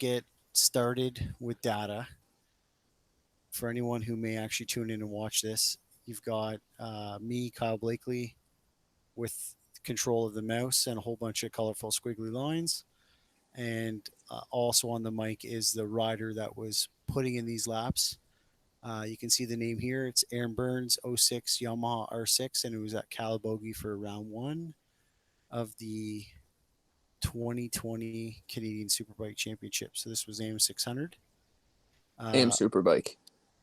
get started with data, for anyone who may actually tune in and watch this, you've got me, Kyle Blakely, with control of the mouse and a whole bunch of colorful squiggly lines. And also on the mic is the rider that was putting in these laps. You can see the name here. It's Aaron Burns, '06 Yamaha R6, and it was at Calabogie for round one of the 2020 Canadian Superbike Championship. So this was AM 600. AM Uh, Superbike.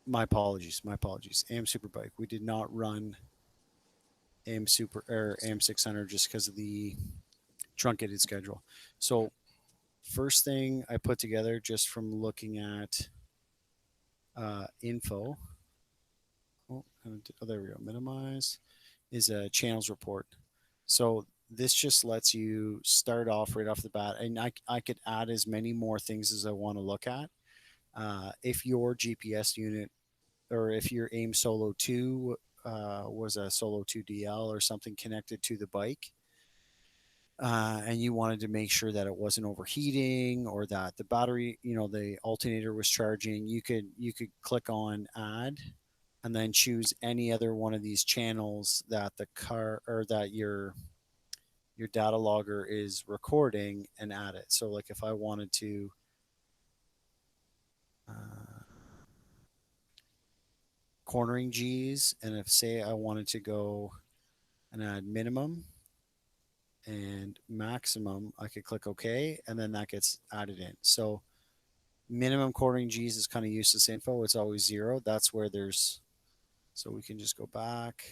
my apologies. My apologies. AM Superbike. We did not run AM Super or AM 600 just because of the truncated schedule. So first thing I put together just from looking at info. Oh, there we go. Minimize is a channels report. So this just lets you start off right off the bat, and I could add as many more things as I want to look at. If your GPS unit or if your AIM Solo 2 was a Solo 2 DL or something connected to the bike, and you wanted to make sure that it wasn't overheating or that the battery, the alternator was charging, you could click on add and then choose any other one of these channels that the car or that your data logger is recording and add it. So like if I wanted to uh, cornering G's, and if say I wanted to go and add minimum and maximum, I could click OK, and then that gets added in. So minimum cornering G's is kind of useless info. It's always zero. That's where there's, so we can just go back,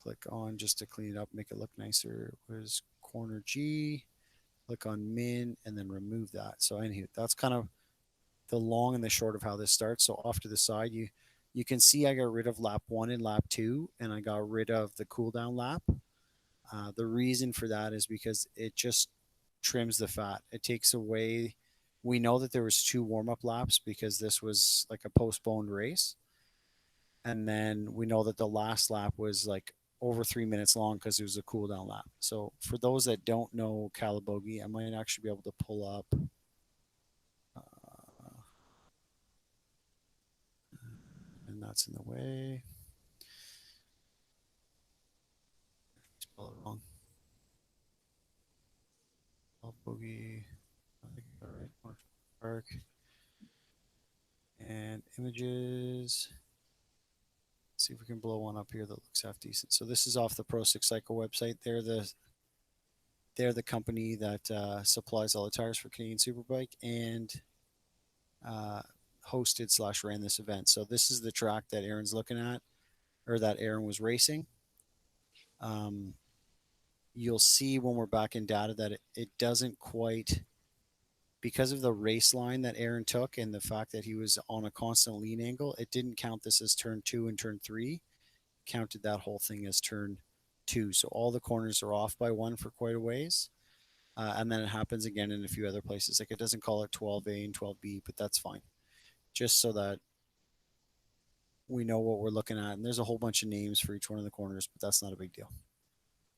click on just to clean it up, make it look nicer. Where's corner G? Click on min and then remove that. So anywho, that's kind of the long and the short of how this starts. So off to the side, you can see I got rid of lap one and lap two, and I got rid of the cool down lap. The reason for that is because it just trims the fat. It takes away. We know that there was two warm up laps because this was like a postponed race, and then we know that the last lap was like over 3 minutes long because it was a cool down lap. So for those that don't know Calabogie, I might actually be able to pull up. Uh, and that's in the way. Spell it wrong. Calabogie. I think I got it right. Park and images. Let's see if we can blow one up here that looks half decent. So this is off the Pro 6 Cycle website. They're the company that supplies all the tires for Canadian Superbike and uh, hosted slash ran this event. So this is the track that Aaron's looking at, or that Aaron was racing. Um, you'll see when we're back in data that it doesn't quite, because of the race line that Aaron took and the fact that he was on a constant lean angle, it didn't count this as turn two and turn three. It counted that whole thing as turn two. So all the corners are off by one for quite a ways. And then it happens again in a few other places. Like it doesn't call it 12A and 12B, but that's fine. Just so that we know what we're looking at. And there's a whole bunch of names for each one of the corners, but that's not a big deal.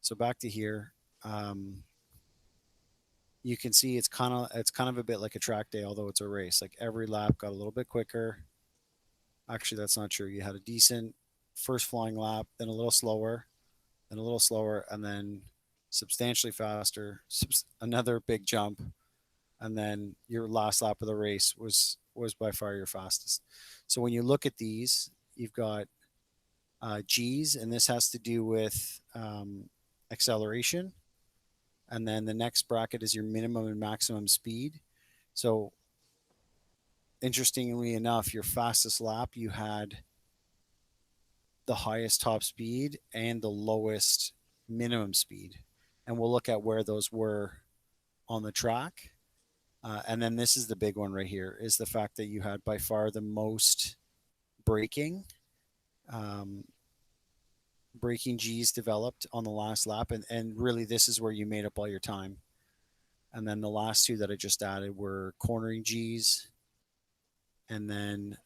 So back to here. You can see it's kind of a bit like a track day, although it's a race. Like every lap got a little bit quicker. Actually, that's not true. You had a decent first flying lap, then a little slower, then a little slower, and then substantially faster. Another big jump, and then your last lap of the race was by far your fastest. So when you look at these, you've got G's, and this has to do with acceleration. And then the next bracket is your minimum and maximum speed. So interestingly enough, your fastest lap, you had the highest top speed and the lowest minimum speed. And we'll look at where those were on the track. And then this is the big one right here, is the fact that you had by far the most braking. Um, braking G's developed on the last lap. And really, this is where you made up all your time. And then the last two that I just added were cornering G's and then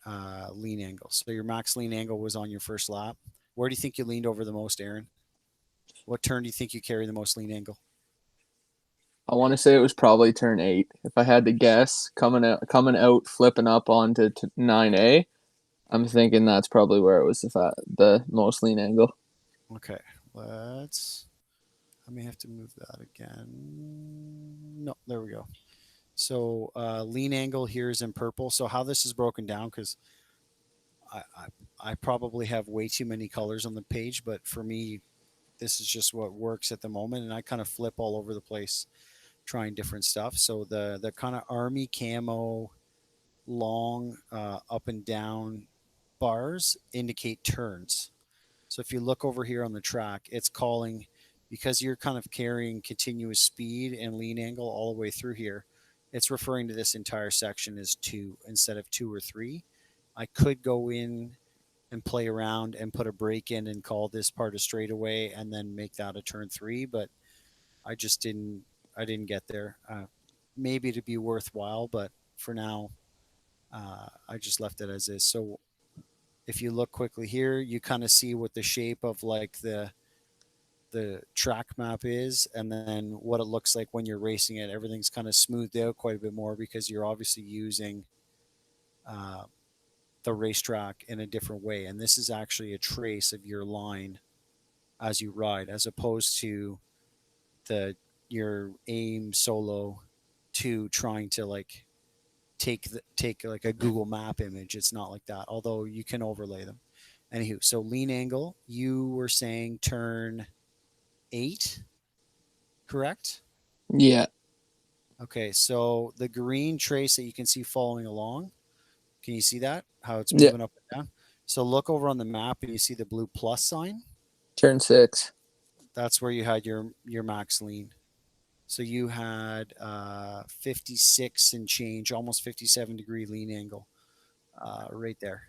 lean angle. So your max lean angle was on your first lap. Where do you think you leaned over the most, Aaron? What turn do you think you carry the most lean angle? I want to say it was probably turn 8. If I had to guess, coming out, flipping up onto 9A, I'm thinking that's probably where it was the most lean angle. Okay, let's. I may have to move that again. No, there we go. So lean angle here is in purple. So how this is broken down, because I, I probably have way too many colors on the page, but for me, this is just what works at the moment, and I kind of flip all over the place trying different stuff. So the kind of army camo long up and down bars indicate turns. So if you look over here on the track, it's calling because you're kind of carrying continuous speed and lean angle all the way through here. It's referring to this entire section as two instead of two or three. I could go in and play around and put a break in and call this part a straightaway and then make that a turn three, but I just didn't. I didn't get there. Maybe to be worthwhile, but for now, I just left it as is. So if you look quickly here, you kind of see what the shape of like the track map is, and then what it looks like when you're racing it. Everything's kind of smoothed out quite a bit more because you're obviously using uh, the racetrack in a different way. And this is actually a trace of your line as you ride, as opposed to the your aim solo to trying to like take like a Google Map image. It's not like that, although you can overlay them. Anywho, so lean angle, you were saying turn 8, correct? Yeah, Okay, so the green trace that you can see following along, can you see that? How it's yeah, moving up and down? So look over on the map and you see the blue plus sign. turn 6. That's where you had your max lean. So you had 56 and change, almost 57-degree lean angle right there.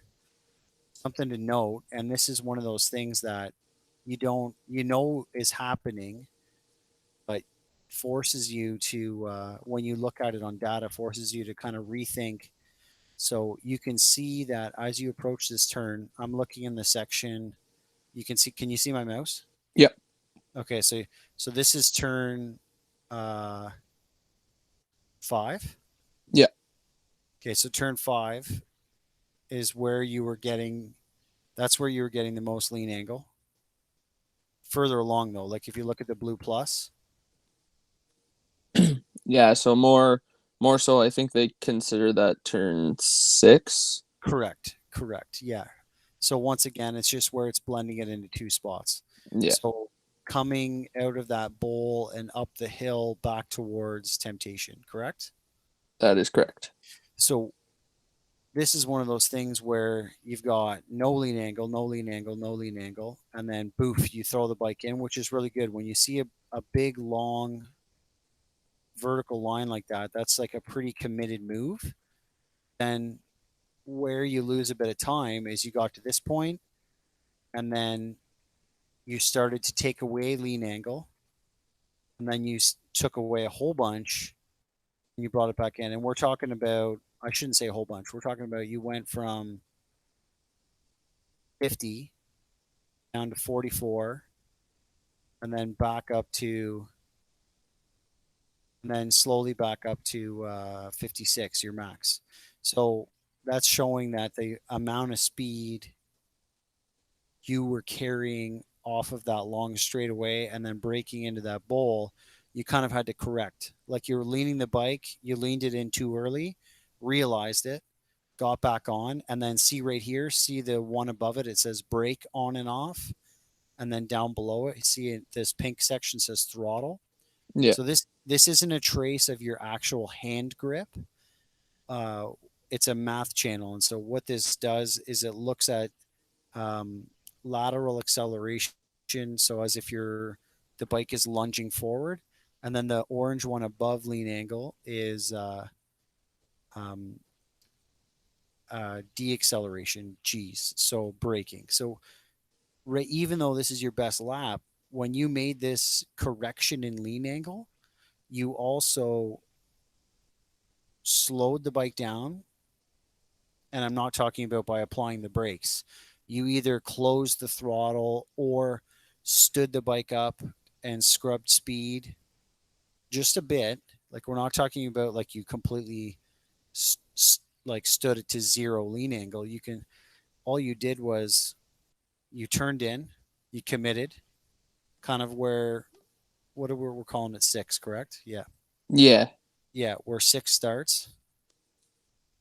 Something to note, and this is one of those things that you know is happening, but forces you to when you look at it on data, forces you to kind of rethink. So you can see that as you approach this turn, I'm looking in the section. You can see. Can you see my mouse? Yep. Okay, so this is turn uh, 5. Yeah. Okay, so turn 5 is where you were getting. That's where you were getting the most lean angle. Further along though, like if you look at the blue plus, Yeah, so more so I think they consider that turn 6. correct, correct, yeah. So once again, it's just where it's blending it into two spots. Yeah, So coming out of that bowl and up the hill back towards temptation, correct? that is correct. So this is one of those things where you've got no lean angle, no lean angle, no lean angle, and then boof, you throw the bike in, which is really good. When you see a big, long vertical line like that, that's like a pretty committed move. Then where you lose a bit of time is you got to this point, and then you started to take away lean angle, and then you took away a whole bunch, and you brought it back in. And we're talking about, I shouldn't say a whole bunch, we're talking about you went from 50 down to 44 and then back up to and then slowly back up to 56, your max. So that's showing that the amount of speed you were carrying off of that long straightaway and then breaking into that bowl, you kind of had to correct. Like you were leaning the bike, you leaned it in too early, realized it, got back on, and then see right here, see the one above it, it says brake on and off. And then down below it, see this pink section says throttle. Yeah, So this isn't a trace of your actual hand grip. Uh, it's a math channel, and so what this does is it looks at um, lateral acceleration. So as if the bike is lunging forward, and then the orange one above lean angle is um, deacceleration, G's. So braking. So right, even though this is your best lap, when you made this correction in lean angle, you also slowed the bike down. And I'm not talking about by applying the brakes. You either closed the throttle or stood the bike up and scrubbed speed just a bit. Like we're not talking about like you completely like stood it to zero lean angle. You can all you did was you turned in, you committed, kind of where what are we're calling it six, correct? Yeah, Yeah. yeah, where six starts,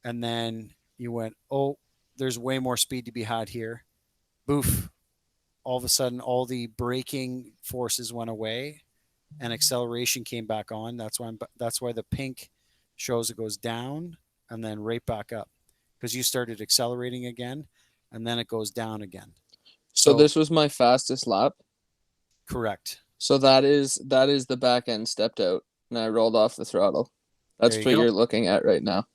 and then you went, oh, there's way more speed to be had here. Boof! All of a sudden, all the braking forces went away, and acceleration came back on. That's why the pink shows it goes down and then right back up because you started accelerating again, and then it goes down again. So So this was my fastest lap. correct. So that is the back end stepped out and I rolled off the throttle. There That's you what go. you're looking at right now.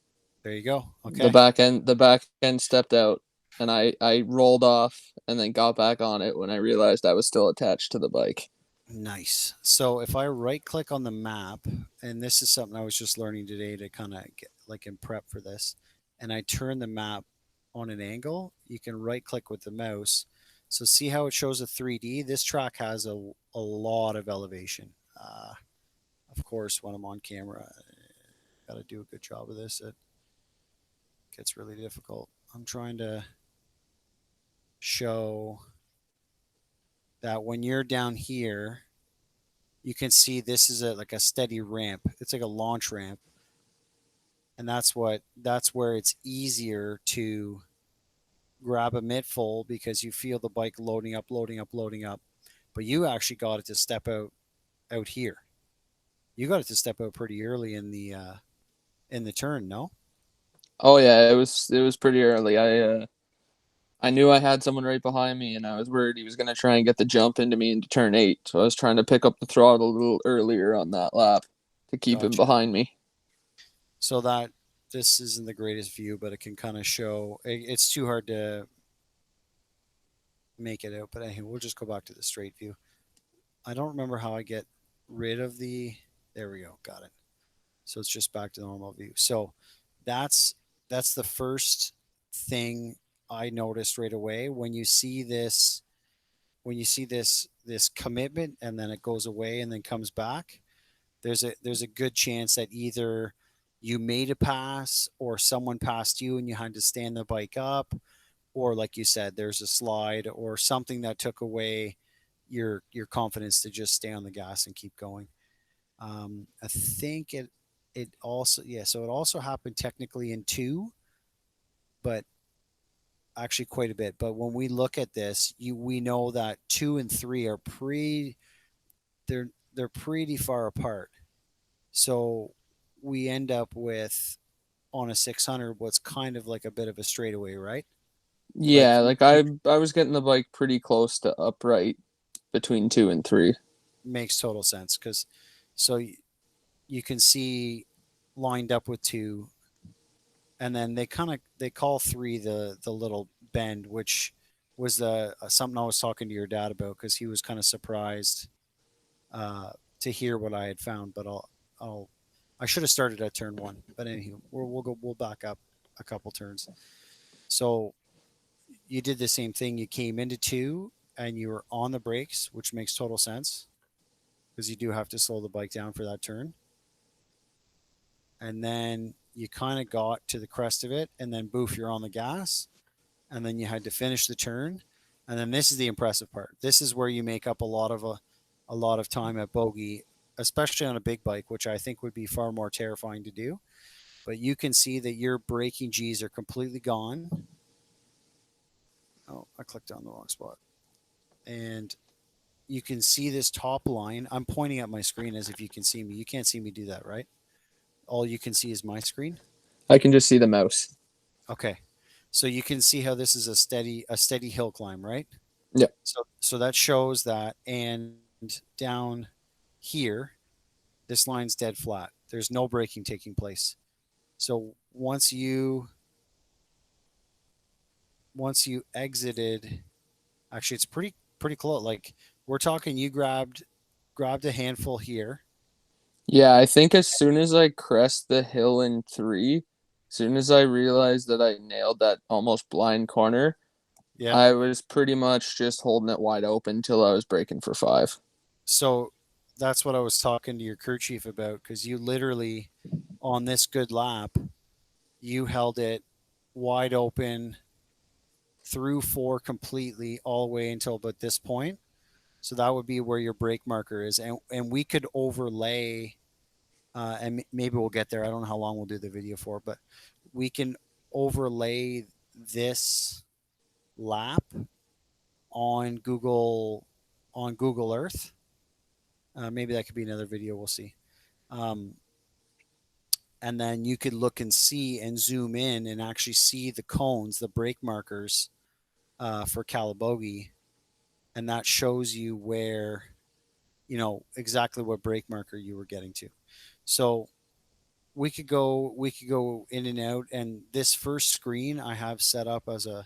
There you go. The Okay. back end stepped out and I rolled off and then got back on it when I realized I was still attached to the bike. Nice. So if I right click on the map, and this is something I was just learning today to kind of get like in prep for this, and I turn the map on an angle, you can right click with the mouse. So see how it shows a 3D? This track has a lot of elevation. Of course, when I'm on camera, I got to do a good job of this. It gets really difficult. I'm trying to show that when you're down here, you can see this is like a steady ramp. It's like a launch ramp, and that's where it's easier to grab a mid full because you feel the bike loading up, loading up, loading up. But you actually got it to step out here. You got it to step out pretty early in the turn, no? Oh yeah, it was pretty early. I knew I had someone right behind me and I was worried he was going to try and get the jump into me into turn 8. So I was trying to pick up the throttle a little earlier on that lap to keep him Gotcha. behind me. So that this isn't the greatest view, but it can kind of show. It's too hard to make it out, but anyway, we'll just go back to the straight view. I don't remember how I get rid of the. There we go. Got it. So it's just back to the normal view. So that's that's the first thing I noticed right away when you see this this commitment and then it goes away and then comes back. There's a good chance that either you made a pass or someone passed you and you had to stand the bike up, or like you said, there's a slide or something that took away your confidence to just stay on the gas and keep going. I think it also yeah, so it also happened technically in two, but actually quite a bit. But when we look at this, you we know that two and three are they're pretty far apart. So we end up with on a 600 what's kind of like a bit of a straightaway, right? Like Yeah, like I was getting the bike pretty close to upright between 2 and 3. makes total sense because so you can see lined up with two, and then they call three the little bend, which was the something I was talking to your dad about because he was kind of surprised to hear what I had found. But I'll I should have started at turn one, but anywho, we'll back up a couple turns. So you did the same thing. You came into two and you were on the brakes, which makes total sense because you do have to slow the bike down for that turn. And then you kind of got to the crest of it, and then boof, you're on the gas, and then you had to finish the turn. And then this is the impressive part. This is where you make up a lot of time at bogey, especially on a big bike, which I think would be far more terrifying to do. But you can see that your braking G's are completely gone. Oh, I clicked on the wrong spot. And you can see this top line. I'm pointing at my screen as if you can see me. You can't see me do that, right? All you can see is my screen. I can just see the mouse. Okay. So you can see how this is a steady hill climb, right? Yeah. So that shows that, and down here, this line's dead flat. There's no braking taking place. So once you exited, actually it's pretty close. Like we're talking you grabbed a handful here. Yeah, I think as soon as I crest the hill in 3, as soon as I realized that I nailed that almost blind corner, Yeah. I was pretty much just holding it wide open till I was braking for 5. So that's what I was talking to your crew chief about, because you literally, on this good lap, you held it wide open through four completely all the way until about this point. So that would be where your brake marker is, and we could overlay, and maybe we'll get there. I don't know how long we'll do the video for, but we can overlay this lap on Google Earth. Maybe that could be another video. We'll see. Um, and then you could look and see and zoom in and actually see the cones, the brake markers for Calabogie, and that shows you where, exactly what brake marker you were getting to. So we could go in and out, and this first screen I have set up as a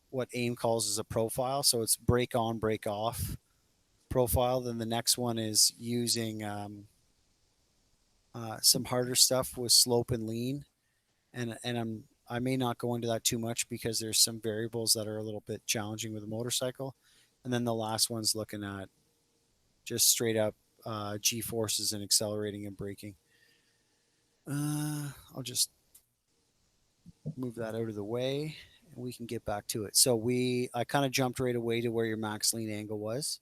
what AIM calls as a profile. So it's break on, break off profile. Then the next one is using some harder stuff with slope and lean, and I may not go into that too much because there's some variables that are a little bit challenging with a motorcycle. And then the last one's looking at just straight up G forces and accelerating and braking. I'll just move that out of the way and we can get back to it. So I kind of jumped right away to where your max lean angle was.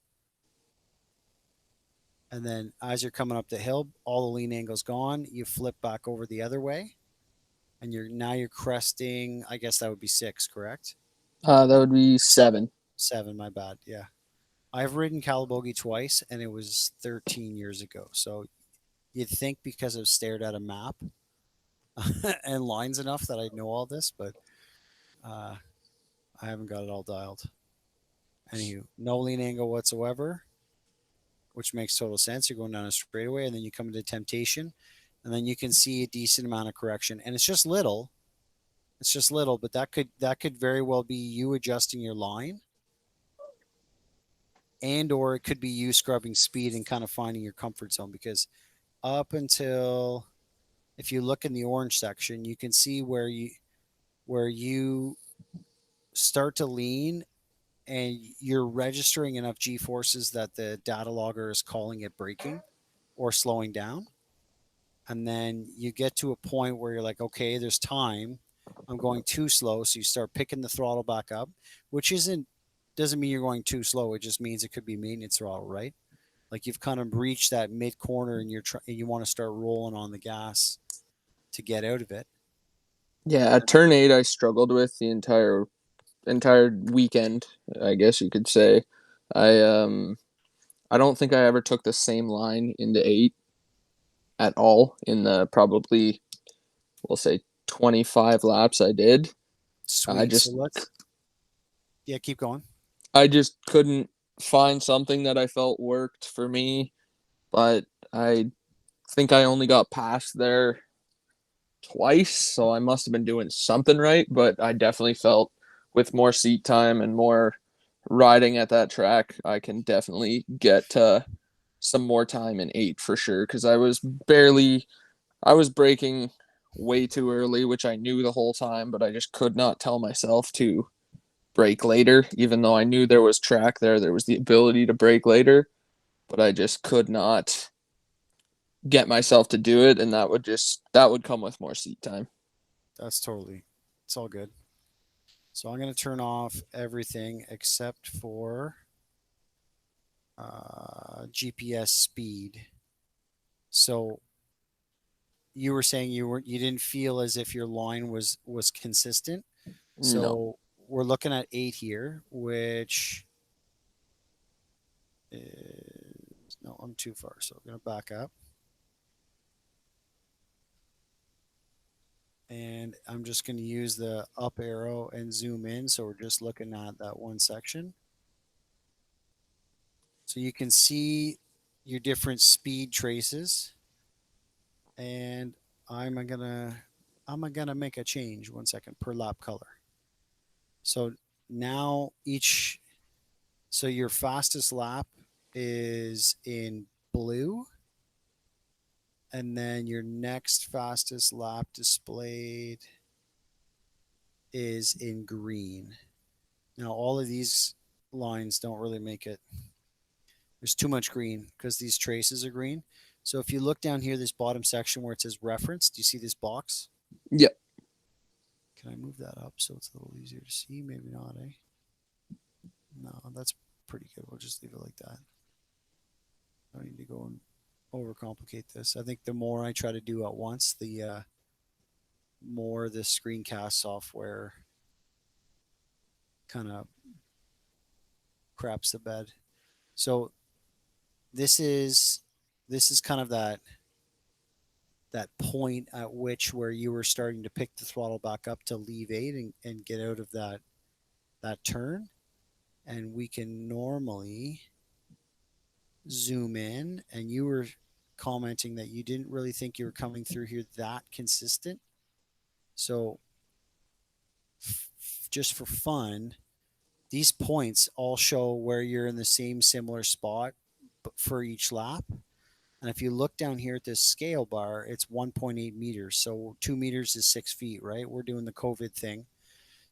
And then as you're coming up the hill, all the lean angle's gone. You flip back over the other way, and you're cresting. I guess that would be six, correct? That would be 7. Seven, my bad. Yeah, I've ridden Calabogie twice, and it was 13 years ago. So you'd think because I've stared at a map and lines enough that I'd know all this, but uh, I haven't got it all dialed. Anywho, no lean angle whatsoever, which makes total sense. You're going down a straightaway, and then you come into temptation, and then you can see a decent amount of correction, and it's just little. It's just little, but that could very well be you adjusting your line, and or it could be you scrubbing speed and kind of finding your comfort zone. Because up until, if you look in the orange section, you can see where you start to lean and you're registering enough G forces that the data logger is calling it braking or slowing down. And then you get to a point where you're like, okay, there's time. I'm going too slow. So you start picking the throttle back up, which doesn't mean you're going too slow. It just means it could be maintenance throttle, right? Like you've kind of reached that mid corner and you want to start rolling on the gas to get out of it. Yeah, at turn 8, I struggled with the entire weekend, I guess you could say. I I don't think I ever took the same line into 8 at all in the probably, we'll say, 25 laps I did. I Sweet. So just yeah, keep going. I just couldn't find something that I felt worked for me, but I think I only got past there twice, so I must have been doing something right, but I definitely felt with more seat time and more riding at that track, I can definitely get some more time in 8 for sure, because I was braking way too early, which I knew the whole time, but I just could not tell myself to brake later, even though I knew there was track there. There was the ability to brake later, but I just could not get myself to do it, and that would come with more seat time. It's all good. So I'm going to turn off everything except for GPS speed. So you were saying you didn't feel as if your line was consistent. No. So we're looking at 8 here, which is, no, I'm too far. So I'm going to back up. And I'm just going to use the up arrow and zoom in. So we're just looking at that one section. So you can see your different speed traces. And I'm gonna I'm gonna make a change. 1 second, per lap color. So now so your fastest lap is in blue, and then your next fastest lap displayed is in green. Now all of these lines don't really make it There's too much green because these traces are green. So if you look down here, this bottom section where it says reference, do you see this box? Yep. Can I move that up so it's a little easier to see? Maybe not, eh? No, that's pretty good. We'll just leave it like that. I don't need to go and overcomplicate this. I think the more I try to do at once, the more the screencast software kind of craps the bed. So this is this is kind of that point at which where you were starting to pick the throttle back up to leave eight and get out of that turn. And we can normally zoom in, and you were commenting that you didn't really think you were coming through here that consistent. So just for fun, these points all show where you're in the same similar spot for each lap. And if you look down here at this scale bar, it's 1.8 meters. So 2 meters is 6 feet, right? We're doing the COVID thing.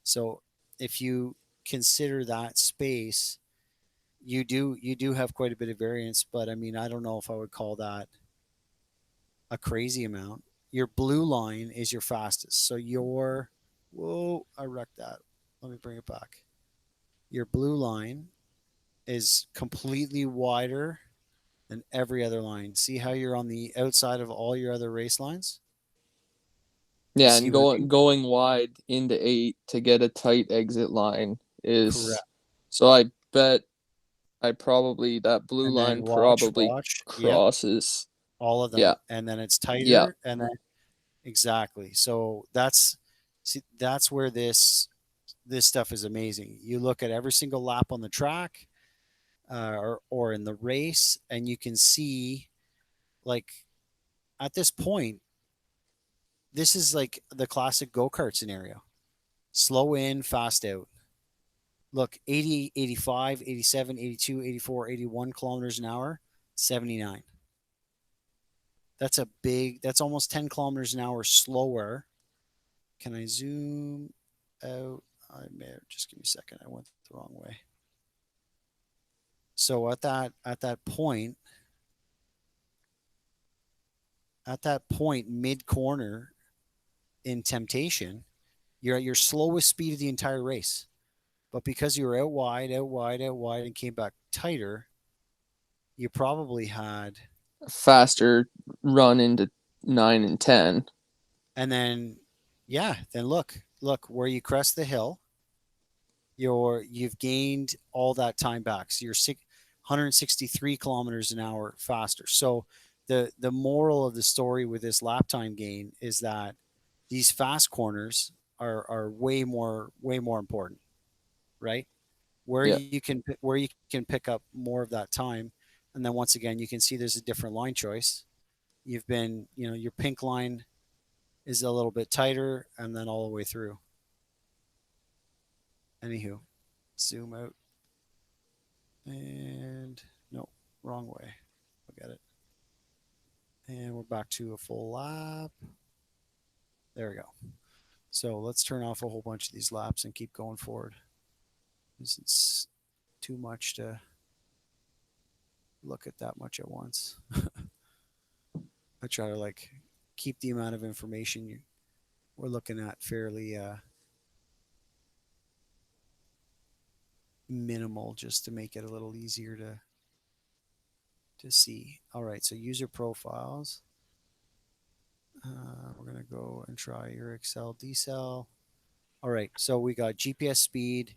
So if you consider that space, you do have quite a bit of variance, but I mean, I don't know if I would call that a crazy amount. Your blue line is your fastest. So your whoa, I wrecked that. Let me bring it back. Your blue line is completely wider than every other line. See how you're on the outside of all your other race lines? You Yeah, see and what I mean? going wide into eight to get a tight exit line is Correct. so I bet I probably that blue And then line watch, probably watch. Yep, crosses. all of Yeah, them. And then it's yeah. tighter. And then exactly. So that's where this stuff is amazing. You look at every single lap on the track, or in the race, and you can see like at this point, this is like the classic go kart scenario: slow in, fast out. Look, 80, 85, 87, 82, 84, 81 kilometers an hour, 79. That's almost 10 kilometers an hour slower. Can I zoom out? I may just give me a second. I went the wrong way. So at that point, mid corner in Temptation, you're at your slowest speed of the entire race. But because you were out wide, out wide, out wide, and came back tighter, you probably had. Faster run into 9 and 10. And then, yeah, then look where you crest the hill, you've gained all that time back. So you're 163 kilometers an hour faster. So the moral of the story with this lap time gain is that these fast corners are way more important, right? Where Yeah. you can pick up more of that time, and then once again you can see there's a different line choice. You've been, your pink line is a little bit tighter, and then all the way through. Anywho, zoom out. And no, wrong way. Look at it. And we're back to a full lap. There we go. So let's turn off a whole bunch of these laps and keep going forward. This is too much to look at that much at once. I try to keep the amount of information we're looking at fairly minimal, just to make it a little easier to see. All right, so user profiles. We're gonna go and try your Excel decel. All right, so we got GPS speed,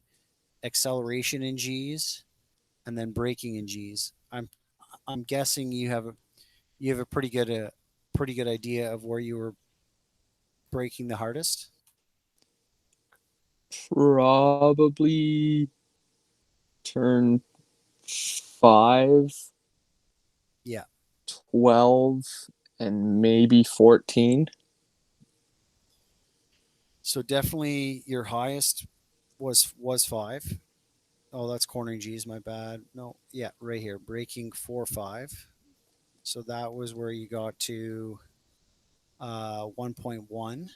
acceleration in G's, and then braking in G's. I'm guessing you have a pretty good idea of where you were braking the hardest. Probably turn 5, Yeah. 12, and maybe 14. So definitely your highest was 5. Oh, that's cornering G's, my bad. No, yeah, right here, braking 4.5. So that was where you got to 1.1.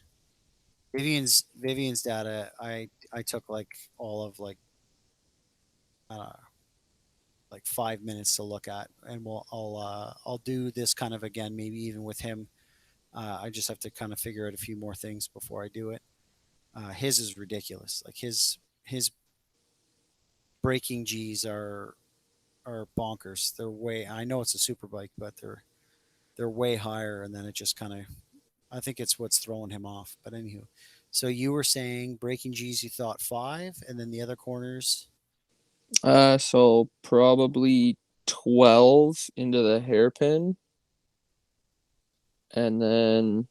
Vivian's data, I took all of I don't know, like 5 minutes to look at, and I'll do this kind of again, maybe even with him. I just have to kind of figure out a few more things before I do it. His is ridiculous. Like his braking G's are bonkers. They're way. I know it's a super bike, but they're way higher, and then it just kind of. I think it's what's throwing him off. But anywho, so you were saying braking G's, you thought five, and then the other corners. So probably 12 into the hairpin, and then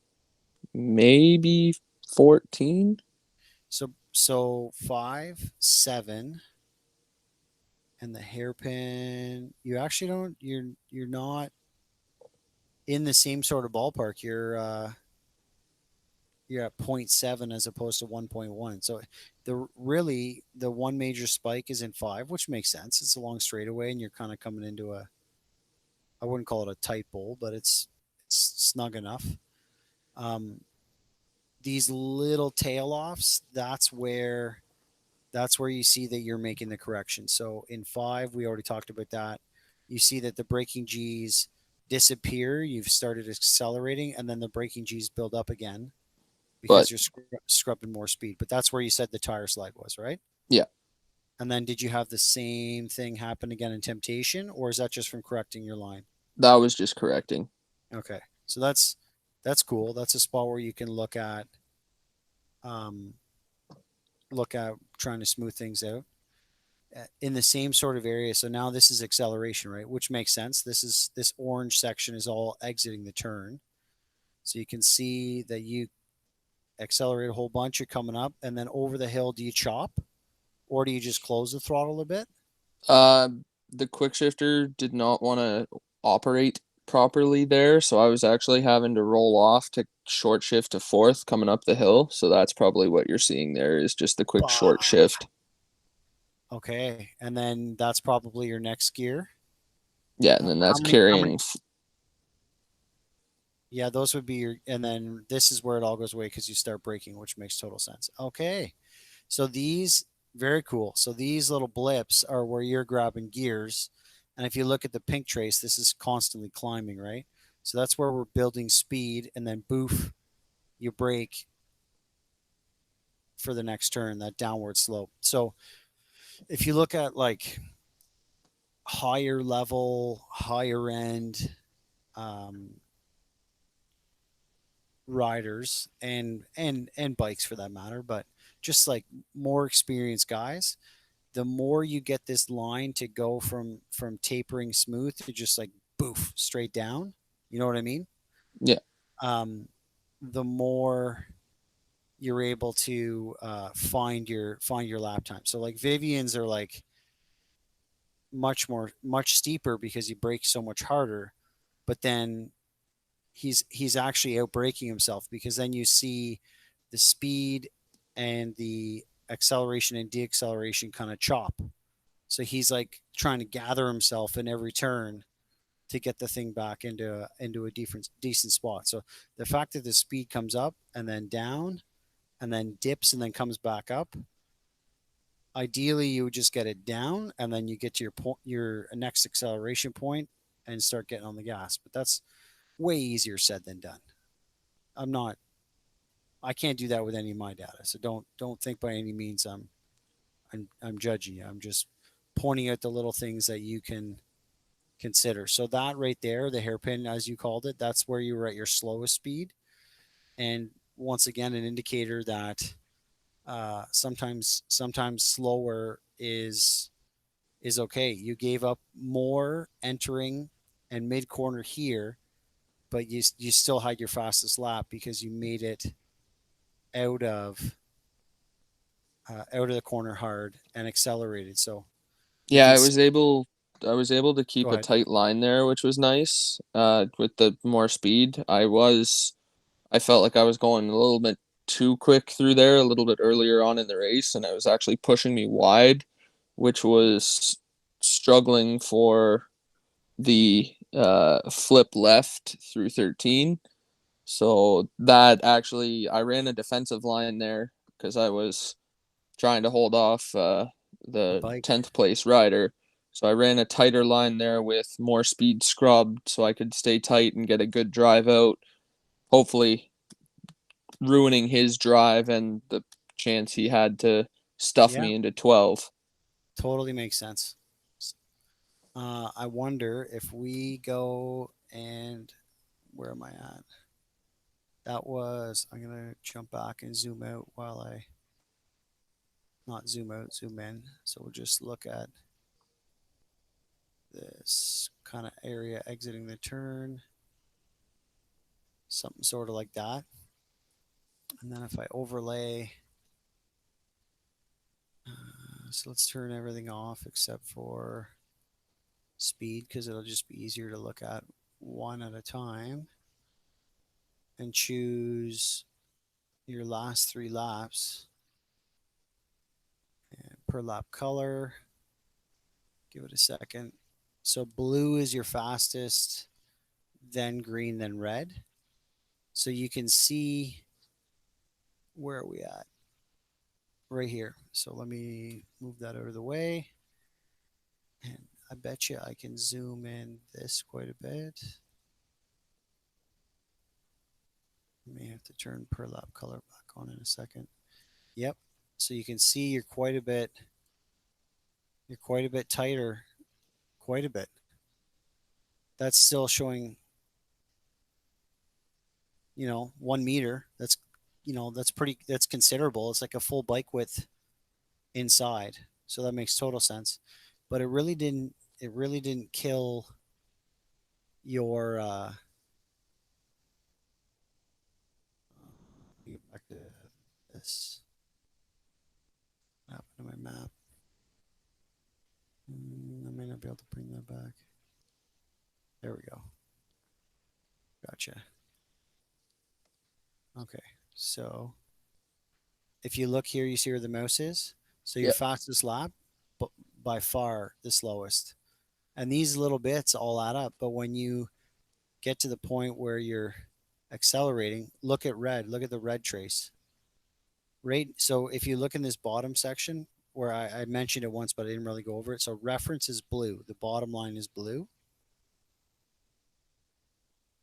maybe 14. So five, seven, and the hairpin. You actually don't. You're not in the same sort of ballpark. You're at point 0.7 as opposed to 1.1. So the one major spike is in five, which makes sense. It's a long straightaway, and you're kind of coming into a, I wouldn't call it a tight bowl, but it's snug enough. Um, these little tail offs, that's where you see that you're making the correction. So in five, we already talked about that. You see that the braking G's disappear. You've started accelerating, and then the braking G's build up again But because you're scrubbing more speed. But that's where you said the tire slide was, right? yeah, And then did you have the same thing happen again in Temptation, or is that just from correcting your line? that was just correcting. Okay, so that's cool. That's a spot where you can um, look at trying to smooth things out in the same sort of area. So now this is acceleration, right? Which makes sense. This orange section is all exiting the turn. So you can see that you accelerate a whole bunch. You're coming up, and then over the hill, do you chop or do you just close the throttle a bit? Uh, the quick shifter did not want to operate properly there, so I was actually having to roll off to short shift to fourth coming up the hill. So that's probably what you're seeing there is just the quick short Bah. shift. Okay, and then that's probably your next gear. Yeah, and then How that's many? How many? carrying. Yeah, those would be your. And then this is where it all goes away because you start braking, which makes total sense. Okay, so these very cool. So these little blips are where you're grabbing gears, and if you look at the pink trace, this is constantly climbing, right? So that's where we're building speed, and then boof, you brake for the next turn, that downward slope. So if you look at like higher level, higher end um, riders and bikes for that matter, but just like more experienced guys, the more you get this line to go from tapering smooth to just like boof straight down, you know what I mean? Yeah, um the more you're able to find your lap time. So like Vivian's are like much steeper because he brakes so much harder, but then he's actually outbraking himself because then you see the speed and the acceleration and deacceleration kind of chop. So he's like trying to gather himself in every turn to get the thing back into a decent spot. So the fact that the speed comes up and then down and then dips and then comes back up, ideally you would just get it down and then you get to your next acceleration point and start getting on the gas. But that's way easier said than done. I'm not I can't do that with any of my data. So don't think by any means I'm judging you. I'm just pointing out the little things that you can consider. So that right there, the hairpin as you called it, that's where you were at your slowest speed. And once again, an indicator that sometimes slower is okay. You gave up more entering and mid corner here, but you still had your fastest lap because you made it out of out of the corner hard and accelerated. So you yeah, can I was able to go keep a ahead. tight line there, which was nice. With the more speed, I felt like I was going a little bit too quick through there a little bit earlier on in the race, and it was actually pushing me wide, which was struggling for the flip left through 13. So that actually, I ran a defensive line there because I was trying to hold off The the bike. 10th place rider. So I ran a tighter line there with more speed scrubbed so I could stay tight and get a good drive out. Hopefully ruining his drive and the chance he had to stuff Yeah, me into 12. totally makes sense. I wonder if we go and where am I at? That was, I'm going to jump back and zoom out while I, not zoom out, zoom in. So we'll just look at this kind of area exiting the turn, something sort of like that. And then if I overlay, so let's turn everything off except for speed because it'll just be easier to look at one at a time and choose your last 3 laps and per lap color. Give it a second. So blue is your fastest, then green, then red. So you can see where are we at? Right here. So let me move that out of the way. And I bet you I can zoom in this quite a bit. I may have to turn per lap color back on in a second. Yep. So you can see you're quite a bit tighter, quite a bit. That's still showing, 1 meter. That's considerable. It's like a full bike width inside. So that makes total sense. But it really didn't kill your get back to this. What happened to my map? I may not be able to bring that back. There we go. Gotcha. Okay. So if you look here, you see where the mouse is. So your Yeah. fastest lap, but by far the slowest. And these little bits all add up. But when you get to the point where you're accelerating, look at red. Look at the red trace. Right. So if you look in this bottom section where I mentioned it once, but I didn't really go over it. So reference is blue. The bottom line is blue.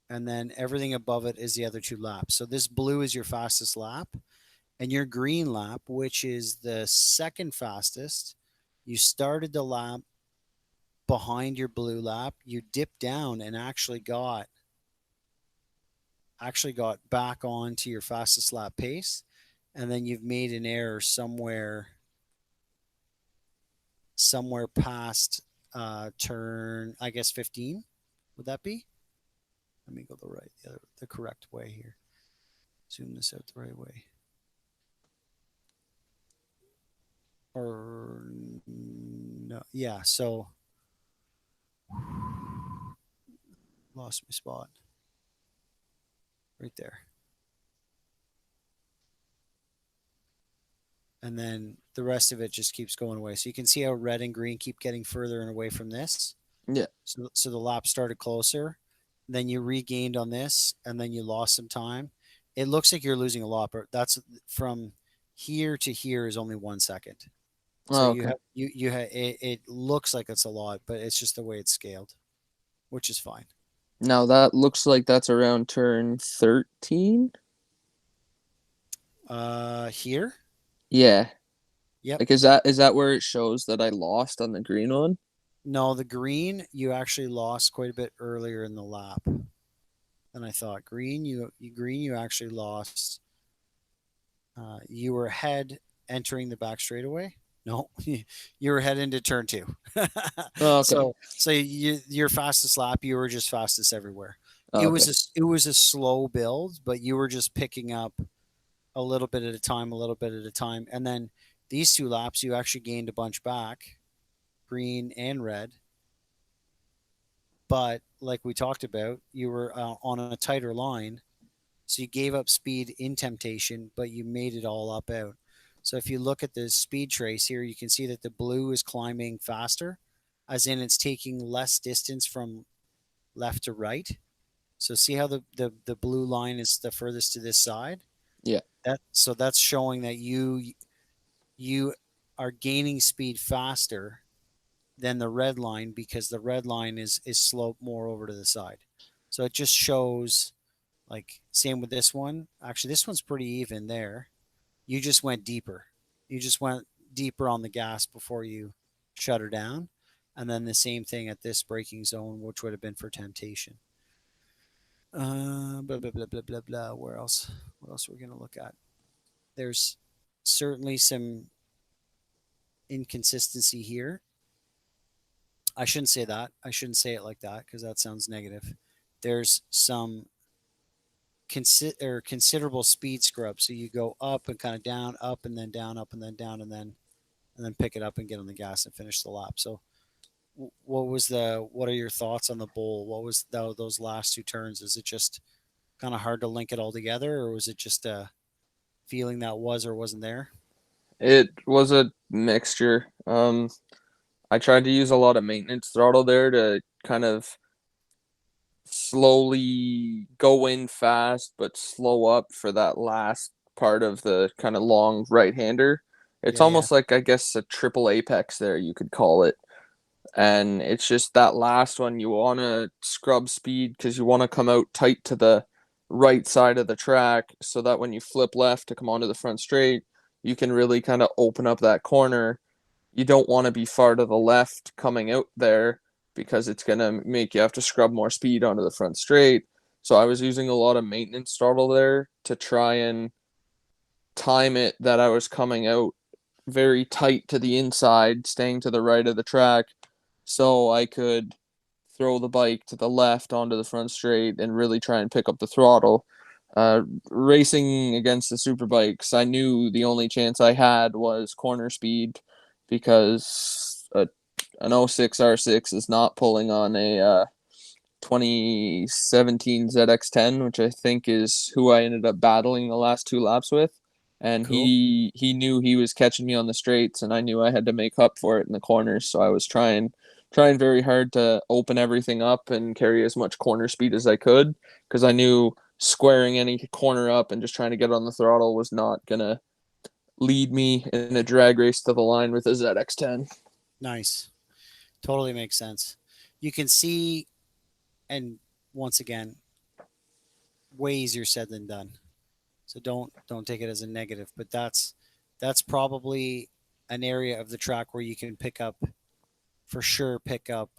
And then everything above it is the other 2 laps. So this blue is your fastest lap. And your green lap, which is the second fastest, you started the lap behind your blue lap. You dipped down and actually got back onto your fastest lap pace, and then you've made an error somewhere past turn, I guess 15. Would that be? Let me go the correct way here. Zoom this out the right way. Or no, yeah. So lost my spot right there. And then the rest of it just keeps going away. So you can see how red and green keep getting further and away from this. Yeah. So the lap started closer, then you regained on this, and then you lost some time. It looks like you're losing a lot, but that's from here to here is only 1 second. So Oh, you okay. have you have it looks like it's a lot, but it's just the way it's scaled, which is fine. Now that looks like that's around turn 13. Here, Yeah. yep. Like is that where it shows that I lost on the green one? No, the green you actually lost quite a bit earlier in the lap than I thought. Green you actually lost. You were ahead entering the back straightaway. No, you were heading into turn 2. Oh, okay. So your fastest lap, you were just fastest everywhere. Oh, okay. It was a slow build, but you were just picking up a little bit at a time, a little bit at a time, and then these 2 laps, you actually gained a bunch back, green and red. But like we talked about, you were on a tighter line, so you gave up speed in temptation, but you made it all up out. So if you look at the speed trace here, you can see that the blue is climbing faster, as in it's taking less distance from left to right. So see how the blue line is the furthest to this side? Yeah. That's showing that you are gaining speed faster than the red line because the red line is sloped more over to the side. So it just shows like same with this one. Actually, this one's pretty even there. You just went deeper. You just went deeper on the gas before you shut her down. And then the same thing at this braking zone, which would have been for temptation. Blah blah blah blah blah blah. Where else? What else are we gonna look at? There's certainly some inconsistency here. I shouldn't say that. I shouldn't say it like that because that sounds negative. There's some considerable speed scrub. So you go up and kind of down, up and then down, up and then down, and then pick it up and get on the gas and finish the lap. So what are your thoughts on the bowl? What was those last two turns? Is it just kind of hard to link it all together, or was it just a feeling that was or wasn't there? It was a mixture. I tried to use a lot of maintenance throttle there to kind of slowly go in fast but slow up for that last part of the kind of long right hander. It's Yeah, yeah, almost like, I guess, a triple apex there, you could call it. And it's just that last one you want to scrub speed because you want to come out tight to the right side of the track so that when you flip left to come onto the front straight, you can really kind of open up that corner. You don't want to be far to the left coming out there because it's going to make you have to scrub more speed onto the front straight. So I was using a lot of maintenance throttle there to try and time it that I was coming out very tight to the inside, staying to the right of the track, so I could throw the bike to the left onto the front straight and really try and pick up the throttle. Racing against the super bikes, I knew the only chance I had was corner speed because an '06 R6 is not pulling on a 2017 ZX10, which I think is who I ended up battling the last two laps with. And cool, he knew he was catching me on the straights, and I knew I had to make up for it in the corners. So I was trying very hard to open everything up and carry as much corner speed as I could because I knew squaring any corner up and just trying to get on the throttle was not gonna lead me in a drag race to the line with a ZX10. nice, totally makes sense. You can see, and once again, way easier said than done. So don't take it as a negative, but that's probably an area of the track where you can pick up for sure pick up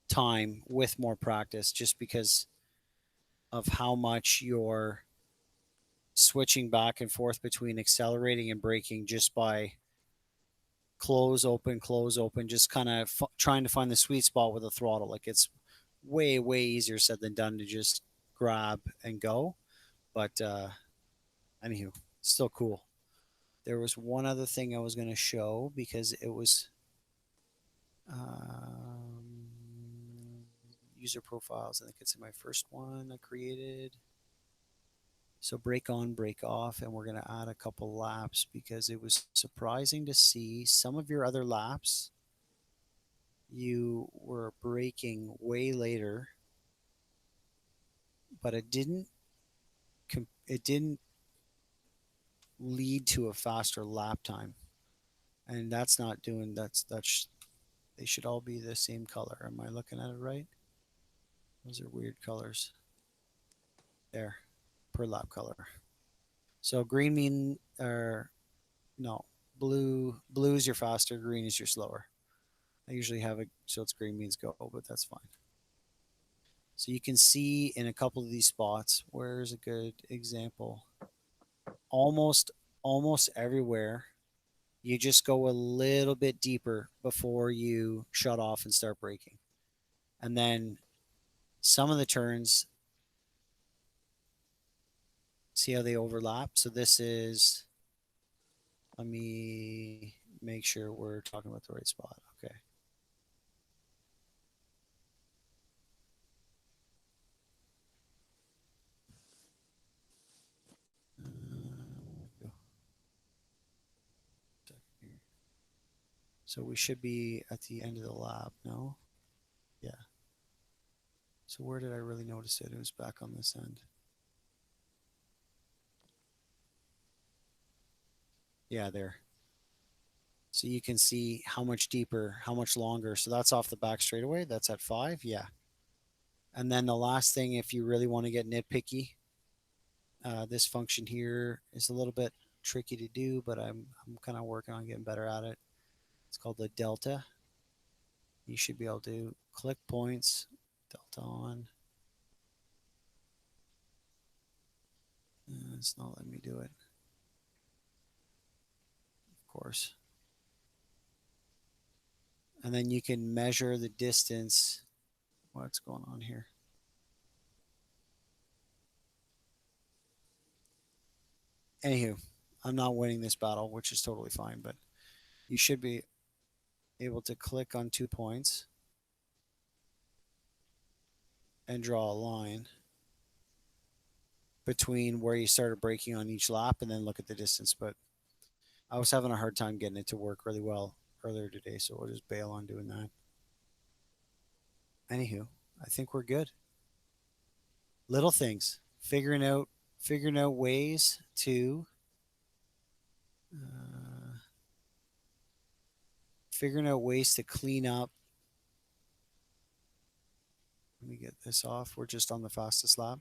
time with more practice just because of how much you're switching back and forth between accelerating and braking just by close open, just kind of trying to find the sweet spot with the throttle. Like it's way easier said than done to just grab and go. But anywho, still cool. There was one other thing I was going to show because it was user profiles. I think it's in my first one I created. So break on, break off, and we're going to add a couple laps because it was surprising to see some of your other laps. You were braking way later, but it didn't lead to a faster lap time, and that's not doing that's they should all be the same color. Am I looking at it right? Those are weird colors. There, per lap color. So green mean or no, blue is your faster, green is your slower. I usually have it so it's green means go, but that's fine. So you can see in a couple of these spots, where's a good example? Almost almost everywhere, you just go a little bit deeper before you shut off and start braking. And then some of the turns, see how they overlap? So this is, let me make sure we're talking about the right spot. Okay. Go. So we should be at the end of the lap, no? Yeah. So where did I really notice it? It was back on this end. Yeah, there. So you can see how much deeper, how much longer. So that's off the back straightaway. That's at 5. Yeah. And then the last thing, if you really want to get nitpicky, this function here is a little bit tricky to do, but I'm kind of working on getting better at it. It's called the delta. You should be able to click points, delta on. It's not letting me do it, of course. And then you can measure the distance. What's going on here? Anywho, I'm not winning this battle, which is totally fine, but you should be able to click on 2 points and draw a line between where you started braking on each lap and then look at the distance. But I was having a hard time getting it to work really well earlier today, so we'll just bail on doing that. Anywho, I think we're good. Little things, figuring out ways to uh, figuring out ways to clean up. Let me get this off. We're just on the fastest lap.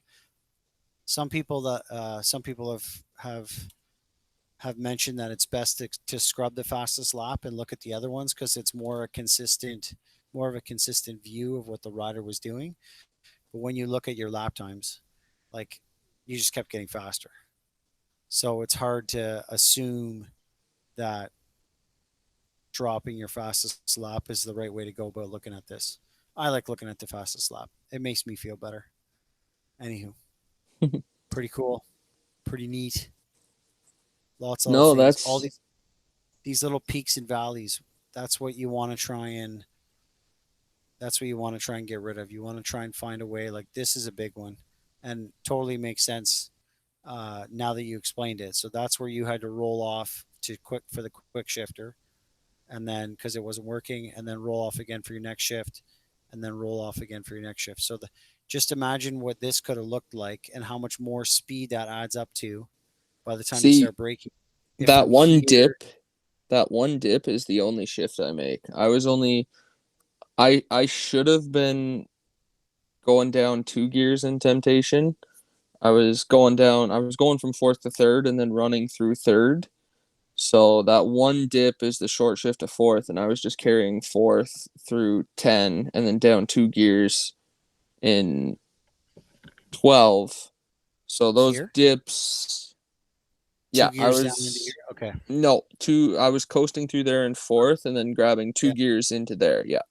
Some people have mentioned that it's best to scrub the fastest lap and look at the other ones because it's more of a consistent view of what the rider was doing. But when you look at your lap times, like you just kept getting faster. So it's hard to assume that dropping your fastest lap is the right way to go about looking at this. I like looking at the fastest lap. It makes me feel better. Anywho, pretty cool, pretty neat. Lots of little No, things. All that's these little peaks and valleys. That's what you want to try and get rid of. You want to try and find a way. Like this is a big one, and totally makes sense now that you explained it. So that's where you had to roll off to quick for the quick shifter, and then because it wasn't working, and then roll off again for your next shift, and then roll off again for your next shift. So just imagine what this could have looked like and how much more speed that adds up to by the time you see start braking. If that from one here, dip. That one dip is the only shift I make. I should have been going down 2 gears in temptation. I was going from fourth to third and then running through third. So that one dip is the short shift to fourth, and I was just carrying fourth through 10 and then down 2 gears in 12. So those here, dips, two yeah, gears down into here. Okay. I was coasting through there in fourth and then grabbing two Yeah. gears into there. Yeah.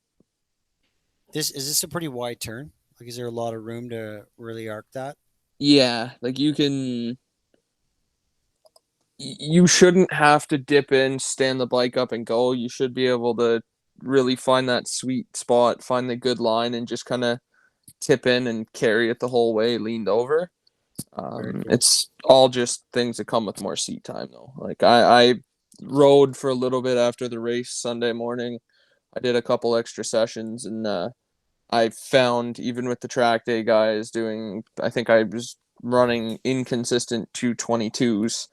This a pretty wide turn? Like, is there a lot of room to really arc that? Yeah, like you shouldn't have to dip in, stand the bike up and go. You should be able to really find that sweet spot, find the good line and just kind of tip in and carry it the whole way leaned over. Very cool. It's all just things that come with more seat time though. Like I rode for a little bit after the race Sunday morning. I did a couple extra sessions and I found even with the track day guys doing, I think I was running inconsistent 222s.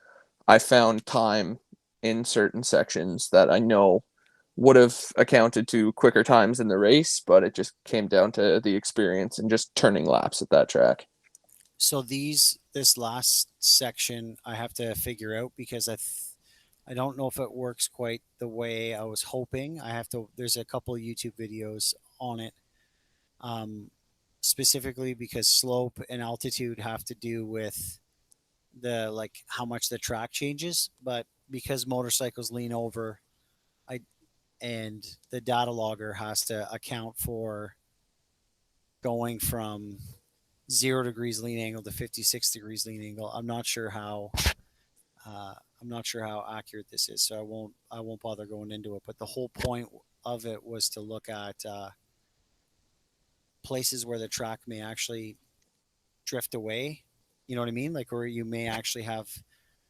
I found time in certain sections that I know would have accounted to quicker times in the race, but it just came down to the experience and just turning laps at that track. So this last section I have to figure out because I don't know if it works quite the way I was hoping. I have to. There's a couple of YouTube videos on it, um, specifically because slope and altitude have to do with the like how much the track changes. But because motorcycles lean over, I and the data logger has to account for going from 0 degrees lean angle to 56 degrees lean angle. I'm not sure how accurate this is, so I won't bother going into it. But the whole point of it was to look at places where the track may actually drift away. You know what I mean? Like where you may actually have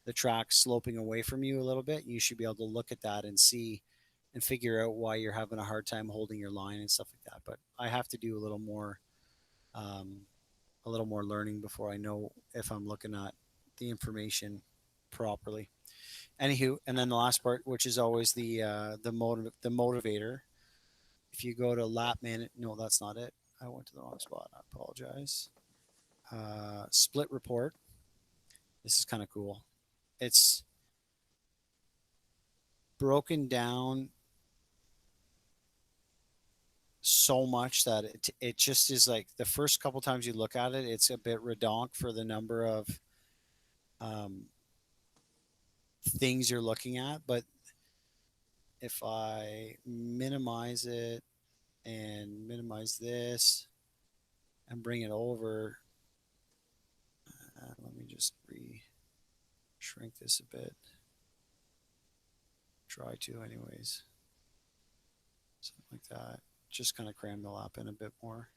the track sloping away from you a little bit. You should be able to look at that and see and figure out why you're having a hard time holding your line and stuff like that. But I have to do um, a little more learning before I know if I'm looking at the information properly. Anywho, and then the last part, which is always the motivator. If you go to lap man, no, that's not it. I went to the wrong spot. I apologize. Split report. This is kind of cool. It's broken down so much that it just is like the first couple times you look at it, it's a bit redonk for the number of um, things you're looking at. But if I minimize it and minimize this and bring it over, let me just shrink this a bit. Try to, anyways. Something like that. Just kind of cram the lap in a bit more.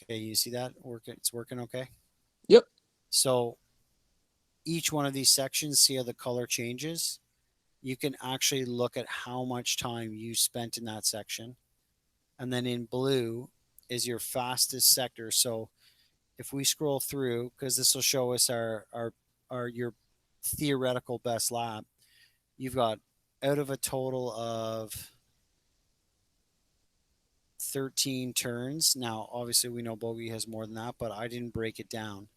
Okay, you see that? It's working okay. Yep. So each one of these sections, see how the color changes? You can actually look at how much time you spent in that section. And then in blue is your fastest sector. So if we scroll through, because this will show us our your theoretical best lap, you've got out of a total of 13 turns. Now, obviously, we know Bogey has more than that, but I didn't break it down.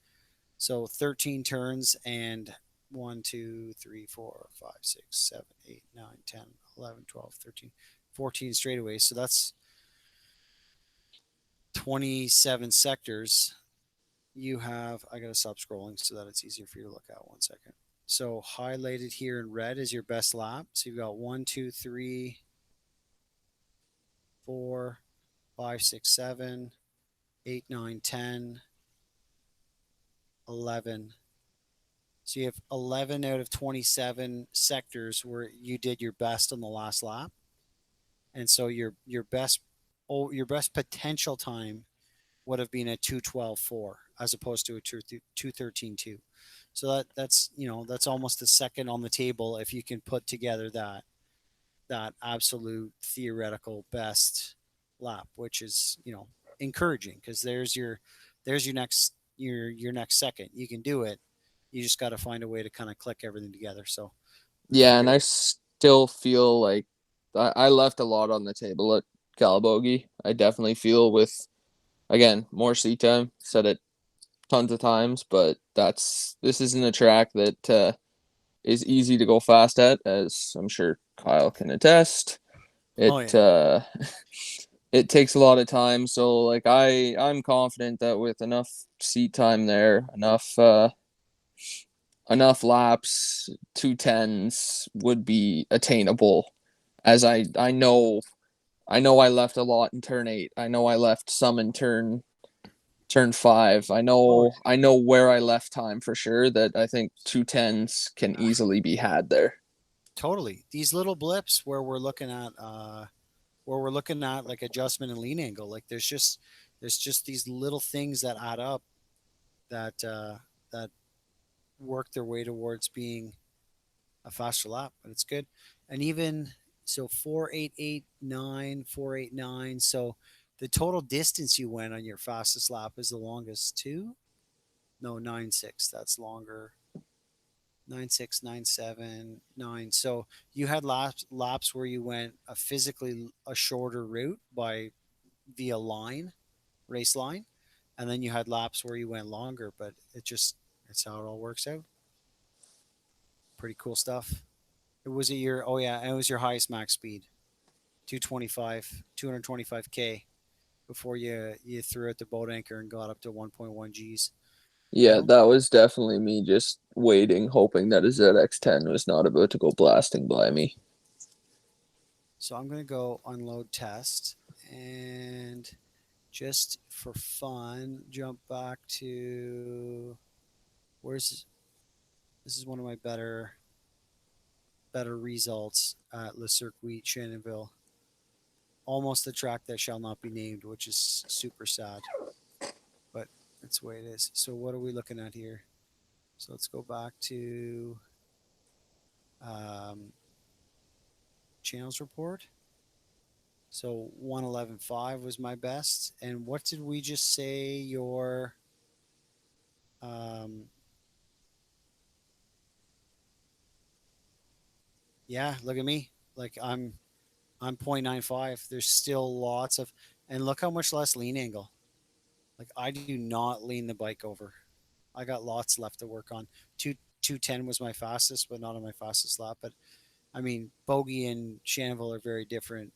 So 13 turns and 1, 2, 3, 4, 5, 6, 7, 8, 9, 10, 11, 12, 13, 14 straightaways. So that's 27 sectors. You have, I got to stop scrolling so that it's easier for you to look at. 1 second. So highlighted here in red is your best lap. So you've got 1, 2, 3, 4, 5, 6, 7, 8, 9, 10, 11. So you have 11 out of 27 sectors where you did your best on the last lap. And so your best potential time would have been a 2:12.4 as opposed to a 2:13.2. So that's almost a second on the table if you can put together that absolute theoretical best lap, which is encouraging because there's your next second. You can do it. You just got to find a way to kind of click everything together. So I Yeah, and figured, I still feel like I left a lot on the table at Calabogie. I definitely feel with, again, more seat time. Said it tons of times, but this isn't a track that is easy to go fast at, as I'm sure Kyle can attest. oh It yeah, it takes a lot of time, so like I'm confident that with enough seat time there, enough laps, 2:10s would be attainable. As I know I left a lot in turn 8. I know I left some in turn 5. I oh know I know where I left time for sure, that I think 2:10s can easily be had there. totally. These little blips where we're looking at like adjustment and lean angle, like there's just these little things that add up that work their way towards being a faster lap, but it's good. And even so, 4:8.89, 4:8.9. So the total distance you went on your fastest lap is the longest too. No, 9.6. That's longer. 9.6, 9.7, 9. So you had laps where you went physically a shorter route by via line, race line, and then you had laps where you went longer. But it's how it all works out. Pretty cool stuff. It was oh yeah, it was your highest max speed, 225k before you threw out the boat anchor and got up to 1.1 Gs. You Yeah, know. that was definitely me just waiting, hoping that a ZX10 was not about to go blasting by me. So I'm gonna go unload test and just for fun jump back to where's this is one of my better results at Le Circuit Shannonville. Almost the track that shall not be named, which is super sad, but that's the way it is. So what are we looking at here? So let's go back to um, channels report. So 111.5 was my best. And what did we just say um, Yeah, look at me. Like I'm 0.95. There's still lots of, and look how much less lean angle. Like I do not lean the bike over. I got lots left to work on. Two 210 was my fastest, but not on my fastest lap. But I mean, Bogey and Shanville are very different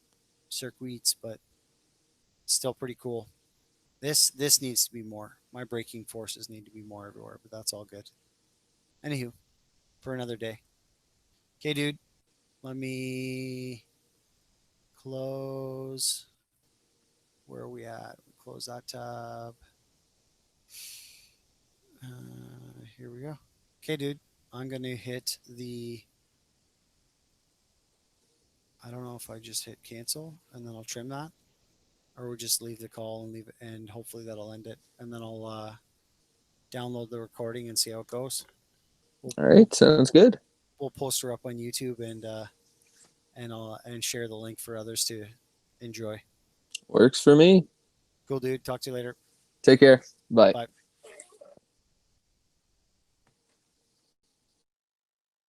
circuits, but still pretty cool. This needs to be more. My braking forces need to be more everywhere, but that's all good. Anywho, for another day. Okay, dude. Let me close. Where are we at? Close that tab. Here we go. Okay, dude. I'm gonna hit the. I don't know if I just hit cancel and then I'll trim that, or we'll just leave the call and leave it, and hopefully that'll end it, and then I'll download the recording and see how it goes. We'll All we'll right, sounds good. we'll post her up on YouTube and I'll share the link for others to enjoy. Works for me. Cool, dude. Talk to you later. Take care. Bye. Bye.